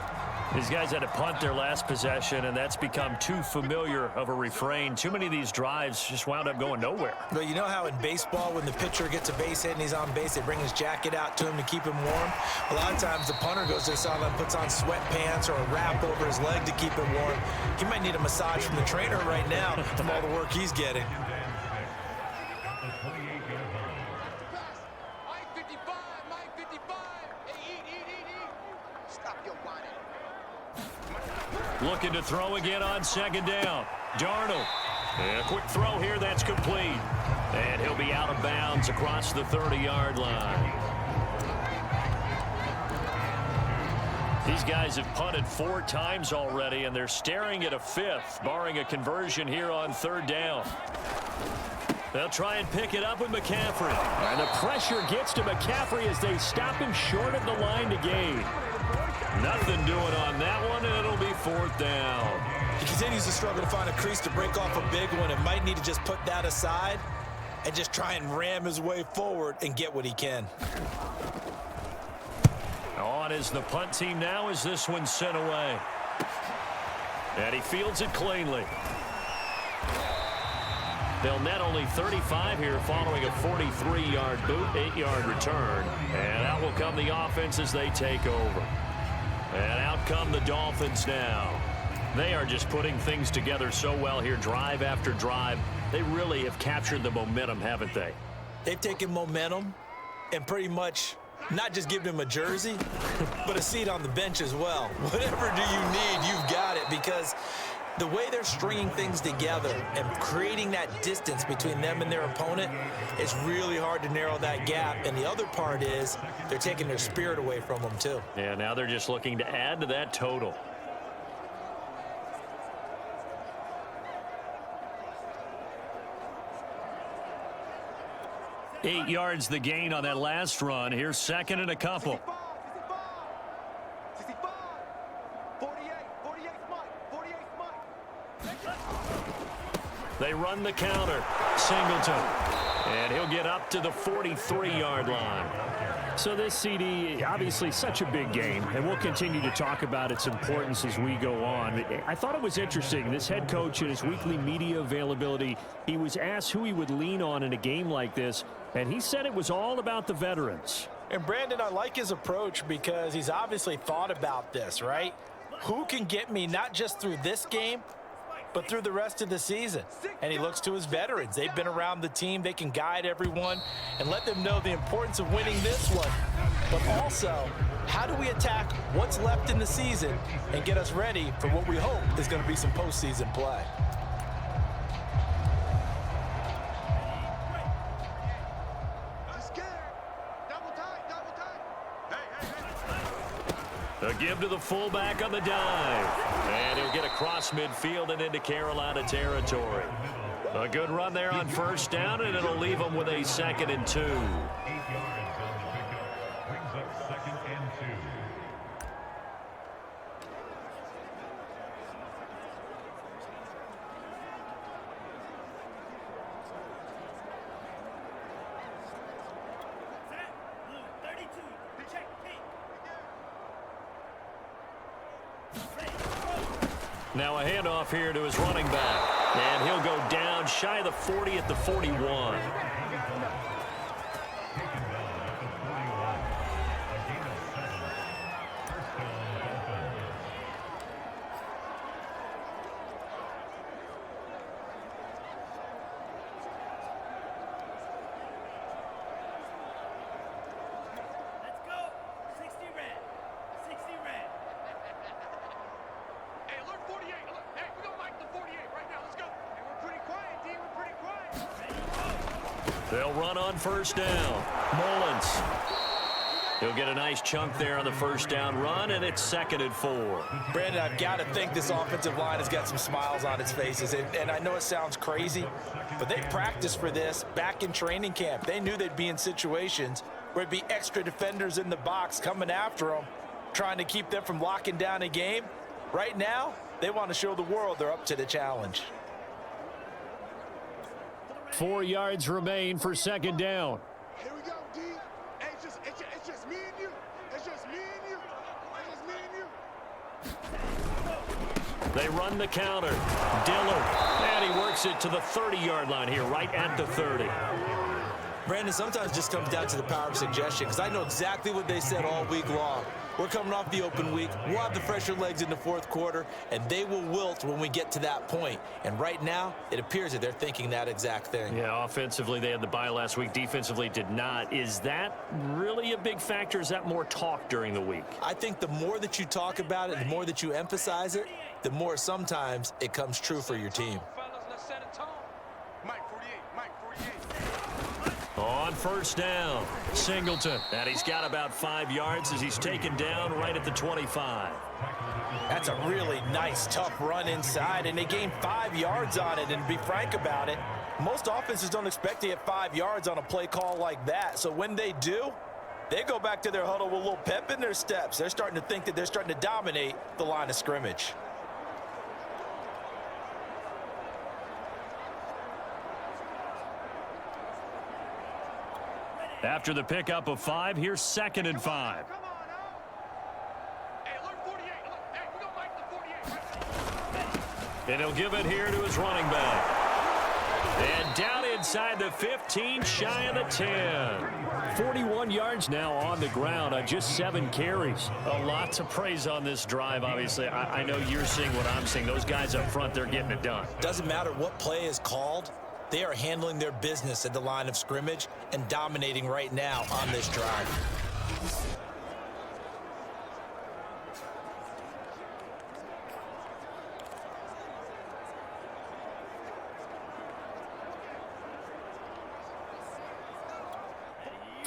These guys had to punt their last possession, and that's become too familiar of a refrain. Too many of these drives just wound up going nowhere. Well, you know how in baseball, when the pitcher gets a base hit and he's on base, they bring his jacket out to him to keep him warm? A lot of times the punter goes to the sideline, puts on sweatpants or a wrap over his leg to keep him warm. He might need a massage from the trainer right now from all the work he's getting. Looking to throw again on 2nd down. Darnold. And a quick throw here, that's complete. And he'll be out of bounds across the 30-yard line. These guys have punted 4 times already, and they're staring at a 5th, barring a conversion here on 3rd down. They'll try and pick it up with McCaffrey. And the pressure gets to McCaffrey as they stop him short of the line to gain. Nothing doing on that one, and it'll be 4th down. He continues to struggle to find a crease to break off a big one and might need to just put that aside and just try and ram his way forward and get what he can. On is the punt team now as this one's sent away. And he fields it cleanly. They'll net only 35 here following a 43-yard boot, 8-yard return. And out will come the offense as they take over. And out come the Dolphins now. They are just putting things together so well here, drive after drive. They really have captured the momentum, haven't they? They've taken momentum and pretty much not just given him a jersey, but a seat on the bench as well. Whatever do you need, you've got it, because The way they're stringing things together and creating that distance between them and their opponent, it's really hard to narrow that gap. And the other part is they're taking their spirit away from them, too. Yeah, now they're just looking to add to that total. Eight yards the gain on that last run. Here's second and a couple. 65, 48 Mike. They run the counter. Singleton. And he'll get up to the 43-yard line. So this CD, obviously such a big game, and we'll continue to talk about its importance as we go on. I thought it was interesting. This head coach in his weekly media availability, he was asked who he would lean on in a game like this, and he said it was all about the veterans. And Brandon, I like his approach because he's obviously thought about this, right? Who can get me not just through this game, but through the rest of the season? And he looks to his veterans. They've been around the team. They can guide everyone and let them know the importance of winning this one. But also, how do we attack what's left in the season and get us ready for what we hope is going to be some postseason play? A give to the fullback on the dive. And he'll get across midfield and into Carolina territory. A good run there on first down, and it'll leave them with a 2nd and 2. Now a handoff here to his running back. And he'll go down shy of the 40 at the 41. They'll run on first down. Mullins. He'll get a nice chunk there on the first down run, and it's 2nd and 4. Brandon, I've got to think this offensive line has got some smiles on its faces. And I know it sounds crazy, but they practiced for this back in training camp. They knew they'd be in situations where it'd be extra defenders in the box coming after them, trying to keep them from locking down a game. Right now, they want to show the world they're up to the challenge. 4 yards remain for 2nd down. Here we go, D. Hey, it's just me and you. It's just me and you. It's just me and you. They run the counter. Dillard. And he works it to the 30-yard line here, right at the 30. Brandon, sometimes it just comes down to the power of suggestion, because I know exactly what they said all week long. We're coming off the open week. We'll have the fresher legs in the fourth quarter, and they will wilt when we get to that point. And right now, it appears that they're thinking that exact thing. Yeah, offensively, they had the bye last week. Defensively, did not. Is that really a big factor? Is that more talk during the week? I think the more that you talk about it, the more that you emphasize it, the more sometimes it comes true for your team. On first down, Singleton. And he's got about 5 yards as he's taken down right at the 25. That's a really nice, tough run inside, and they gained 5 yards on it. And to be frank about it, most offenses don't expect to get 5 yards on a play call like that. So when they do, they go back to their huddle with a little pep in their steps. They're starting to think that they're starting to dominate the line of scrimmage. After the pickup of 5, here's 2nd and 5. And he'll give it here to his running back. And down inside the 15, shy of the 10. 41 yards now on the ground on just 7 carries. A lot to praise on this drive, obviously. I know you're seeing what I'm seeing. Those guys up front, they're getting it done. Doesn't matter what play is called. They are handling their business at the line of scrimmage and dominating right now on this drive.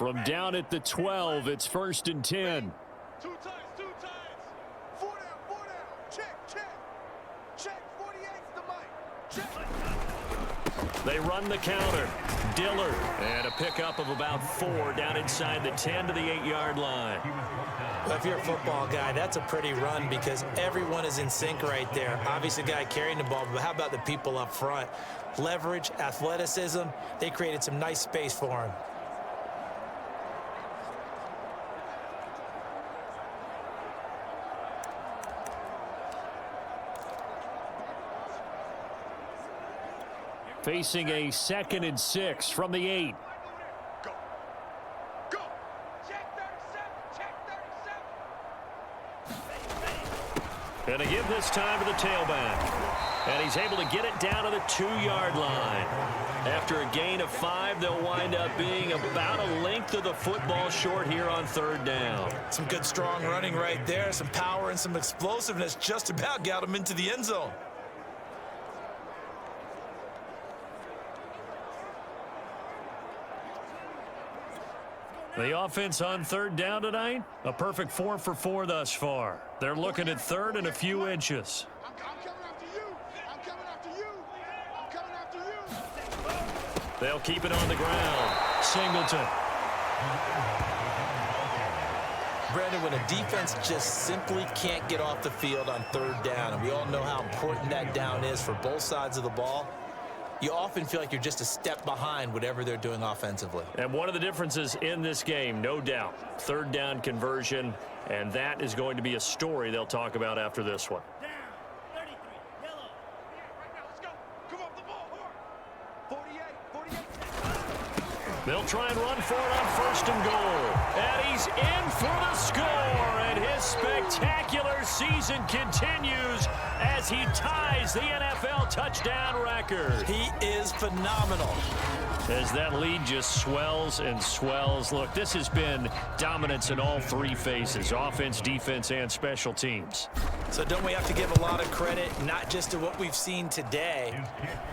From down at the 12, it's 1st and 10. Two times. 4 down. Check. Check, 48's the mic. Check. They run the counter. Dillard. And a pickup of about 4 down inside the 10 to the 8-yard line. Well, if you're a football guy, that's a pretty run because everyone is in sync right there. Obviously, the guy carrying the ball, but how about the people up front? Leverage, athleticism, they created some nice space for him. Facing a 2nd and 6 from the 8. Go. Check 37. Going to give this time to the tailback. And he's able to get it down to the 2-yard line. After a gain of 5, they'll wind up being about a length of the football short here on 3rd down. Some good strong running right there, some power and some explosiveness just about got him into the end zone. The offense on 3rd down tonight, a perfect 4 for 4 thus far. They're looking at 3rd and a few inches. I'm coming after you. They'll keep it on the ground. Singleton. Brandon, when a defense just simply can't get off the field on 3rd down, and we all know how important that down is for both sides of the ball, you often feel like you're just a step behind whatever they're doing offensively. And one of the differences in this game, no doubt, 3rd down conversion, and that is going to be a story they'll talk about after this one. Down. 33. Yellow. Right now, let's go. Come off the ball. Hard. 48. They'll try and run for it on 1st and goal. And he's in for the score. And his spectacular season continues as he ties the NFL touchdown record. He is phenomenal. As that lead just swells and swells. Look, this has been dominance in all 3 phases, offense, defense, and special teams. So don't we have to give a lot of credit, not just to what we've seen today,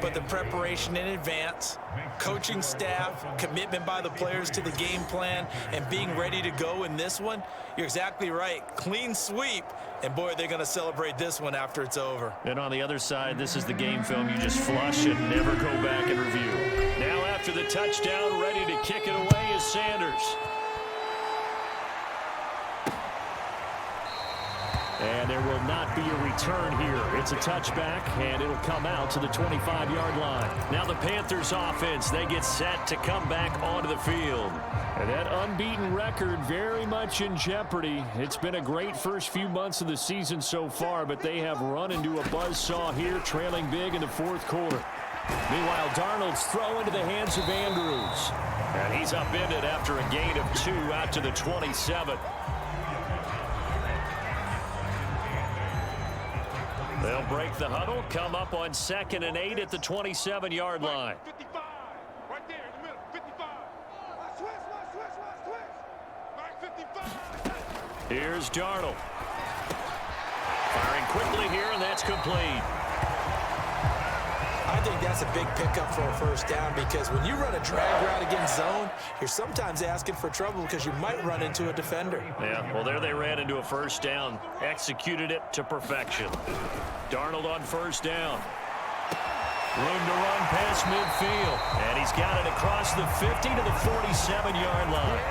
but the preparation in advance, coaching staff, commitment by the players to the game plan, and being ready to go in this one? You're exactly right. Clean sweep. And, boy, they're going to celebrate this one after it's over. And on the other side, this is the game film you just flush and never go back and review. Now after the touchdown, ready to kick it away is Sanders. And there will not be a return here. It's a touchback, and it'll come out to the 25-yard line. Now the Panthers offense, they get set to come back onto the field. And that unbeaten record very much in jeopardy. It's been a great first few months of the season so far, but they have run into a buzzsaw here, trailing big in the 4th quarter. Meanwhile, Darnold's throw into the hands of Andrews. And he's upended after a gain of 2 out to the 27. They'll break the huddle, come up on 2nd and 8 at the 27-yard line. 55. Right there in the middle. 55. Switch. Back 55. Here's Darnold. Firing quickly here, and that's complete. I think that's a big pickup for a 1st down because when you run a drag route against zone, you're sometimes asking for trouble because you might run into a defender. Yeah, well, there they ran into a 1st down. Executed it to perfection. Darnold on 1st down. Room to run past midfield. And he's got it across the 50 to the 47-yard line.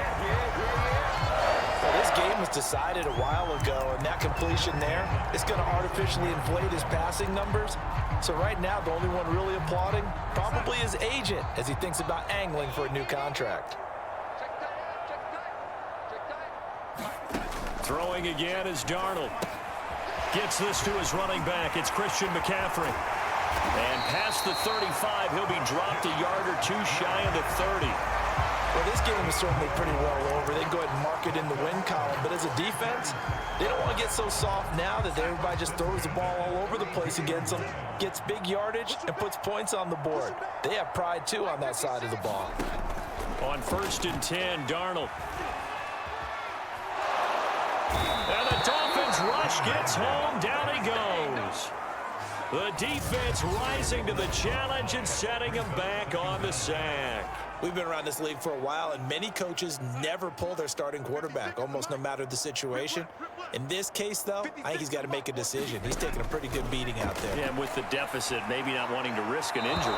Well, this game was decided a while ago, and that completion there is going to artificially inflate his passing numbers. So right now, the only one really applauding probably his agent as he thinks about angling for a new contract. Throwing again is Darnold. Gets this to his running back. It's Christian McCaffrey. And past the 35, he'll be dropped a yard or 2 shy of the 30. Well, this game is certainly pretty well over. They can go ahead and mark it in the win column. But as a defense, they don't want to get so soft now that everybody just throws the ball all over the place against them, gets big yardage, and puts points on the board. They have pride, too, on that side of the ball. On 1st and 10, Darnold. And the Dolphins rush gets home. Down he goes. The defense rising to the challenge and setting him back on the sack. We've been around this league for a while, and many coaches never pull their starting quarterback, almost no matter the situation. In this case, though, I think he's got to make a decision. He's taking a pretty good beating out there. Yeah, and with the deficit, maybe not wanting to risk an injury.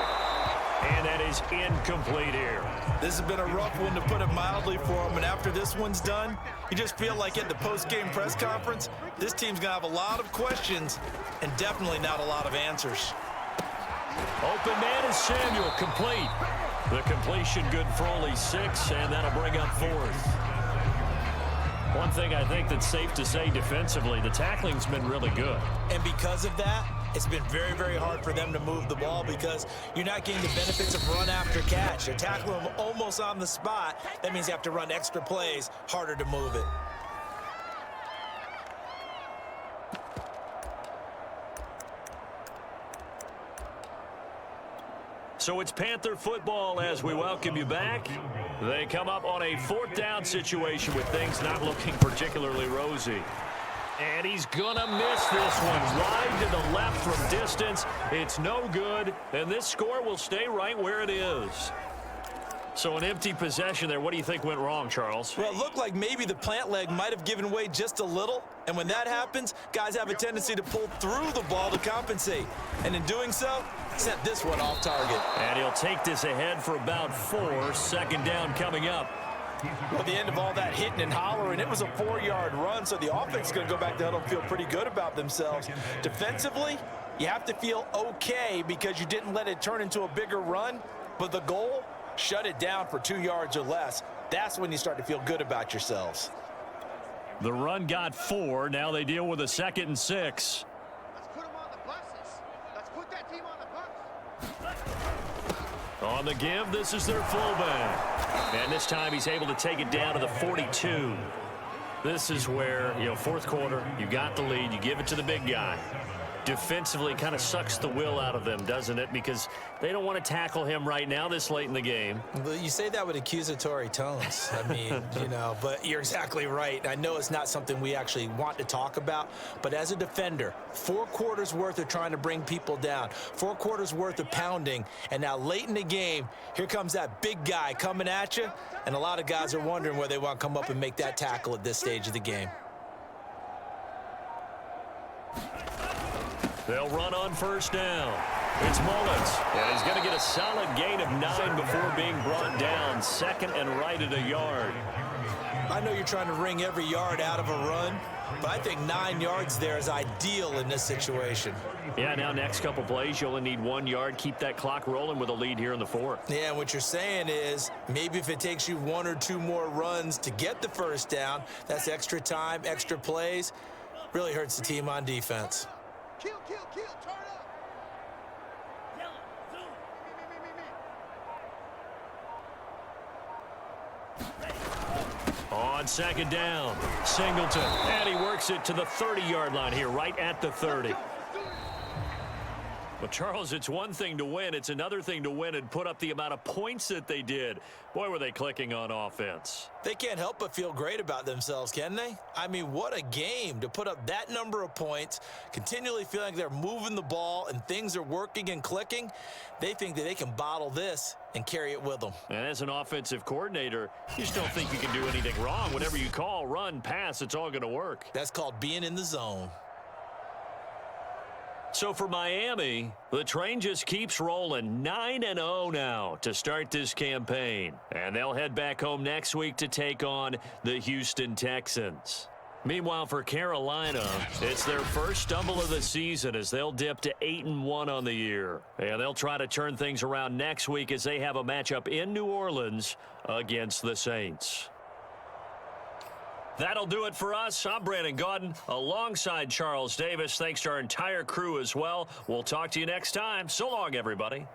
And that is incomplete here. This has been a rough one, to put it mildly, for him. And after this one's done, you just feel like at the post-game press conference, this team's going to have a lot of questions and definitely not a lot of answers. Open man is Samuel, complete. The completion good for only 6, and that'll bring up 4th. One thing I think that's safe to say defensively, the tackling's been really good. And because of that, it's been very, very hard for them to move the ball because you're not getting the benefits of run after catch. They're tackling them almost on the spot. That means you have to run extra plays, harder to move it. So it's Panther football as we welcome you back. They come up on a 4th down situation with things not looking particularly rosy. And he's gonna miss this one. Wide to the left from distance. It's no good, and this score will stay right where it is. So an empty possession there. What do you think went wrong, Charles? Well, it looked like maybe the plant leg might have given way just a little. And when that happens, guys have a tendency to pull through the ball to compensate. And in doing so, sent this one off target. And he'll take this ahead for about 4. 2nd down coming up. Well, at the end of all that hitting and hollering, it was a 4-yard run, so the offense is going to go back to huddle and feel pretty good about themselves. Defensively, you have to feel okay because you didn't let it turn into a bigger run, but the goal, shut it down for 2 yards or less. That's when you start to feel good about yourselves. The run got 4. Now they deal with a 2nd and 6. Let's put them on the buses. Let's put that team on the bus. On the give, this is their fullback. And this time he's able to take it down to the 42. This is where, 4th quarter, you got the lead, you give it to the big guy. Defensively kind of sucks the will out of them, doesn't it? Because they don't want to tackle him right now this late in the game. Well, you say that with accusatory tones. I mean, but you're exactly right. I know it's not something we actually want to talk about, but as a defender, 4 quarters worth of trying to bring people down, 4 quarters worth of pounding, and now late in the game, here comes that big guy coming at you, and a lot of guys are wondering where they want to come up and make that tackle at this stage of the game. They'll run on 1st down. It's Mullins, and he's going to get a solid gain of 9 before being brought down. 2nd and right at a yard. I know you're trying to wring every yard out of a run, but I think 9 yards there is ideal in this situation. Yeah, now next couple plays, you only need 1 yard. Keep that clock rolling with a lead here in the 4th. Yeah, and what you're saying is maybe if it takes you 1 or 2 more runs to get the 1st down, that's extra time, extra plays, really hurts the team on defense. Kill, turn up. On 2nd down, Singleton, and he works it to the 30-yard line here, right at the 30. But, Charles, it's one thing to win. It's another thing to win and put up the amount of points that they did. Boy, were they clicking on offense. They can't help but feel great about themselves, can they? I mean, what a game to put up that number of points, continually feeling like they're moving the ball and things are working and clicking. They think that they can bottle this and carry it with them. And as an offensive coordinator, you just don't think you can do anything wrong. Whatever you call, run, pass, it's all going to work. That's called being in the zone. So for Miami, the train just keeps rolling. 9-0 now to start this campaign. And they'll head back home next week to take on the Houston Texans. Meanwhile, for Carolina, it's their first stumble of the season as they'll dip to 8-1 on the year. And they'll try to turn things around next week as they have a matchup in New Orleans against the Saints. That'll do it for us. I'm Brandon Gaudin alongside Charles Davis. Thanks to our entire crew as well. We'll talk to you next time. So long, everybody.